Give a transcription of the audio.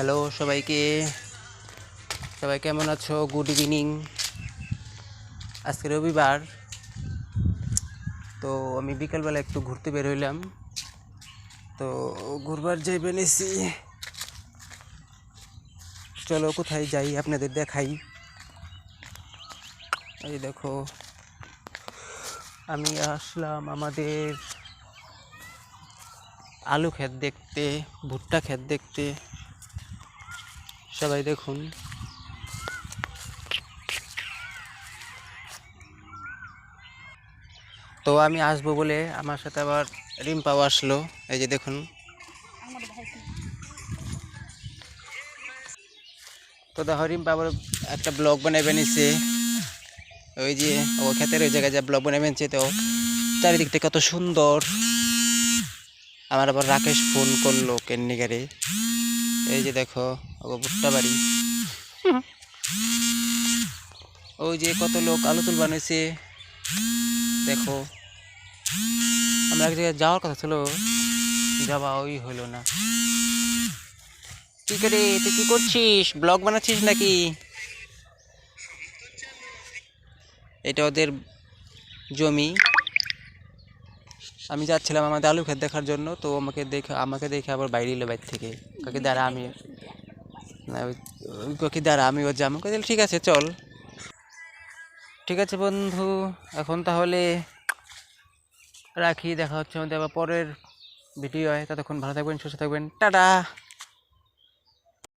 Hello সবাইকে, সবাই কেমন আছো? Good evening. আজকে রবিবার, তো আমি বিকালবেলা একটু ঘুরতে বের হইলাম। তো ঘুরবার যাই বেনেছি। চলো কোথায় যাই আপনাদের দেখাই। এই দেখো, আমি আসলাম আমাদের আলু ক্ষেত দেখতে, ভুট্টা ক্ষেত দেখতে। সবাই দেখুন। তো আমি আসবো বলে আমার সাথে আবার রিম্পাও আসলো। এই যে দেখুন, তো দেখো রিম্পা আবার একটা ব্লগ বানাইবে নিছে। ওই যে ও ক্ষেতের ওই জায়গায় যা ব্লগ বানাইবে নিছে, তো চারিদিকটা কত সুন্দর। আমার আবার রাকেশ ফোন করলো কেন্নিগারে। এই যে দেখো ও ভুট্টা বাড়ি, ওই যে কত লোক আলু তুল বানাইছে দেখো। আমরা এক জায়গায় যাওয়ার কথা ছিল, যাওয়া ওই হলো না। কি করে, তুই কি করছিস? ব্লগ বানাচ্ছিস নাকি? এটা ওদের জমি। আমি যাচ্ছিলাম আমাদের আলু ক্ষেত দেখার জন্য, তো আমাকে দেখে আবার বাইরে এলো বাইর থেকে। কাকি দাঁড়া আমি না, কাকি দাঁড়া আমিও যাবো। কাকি ঠিক আছে চল। ঠিক আছে বন্ধু, এখন তাহলে রাখি। দেখা হচ্ছে আমাদের আবার পরের ভিডিও। ততক্ষণ ভালো থাকবেন, সুস্থ থাকবেন, টাটা।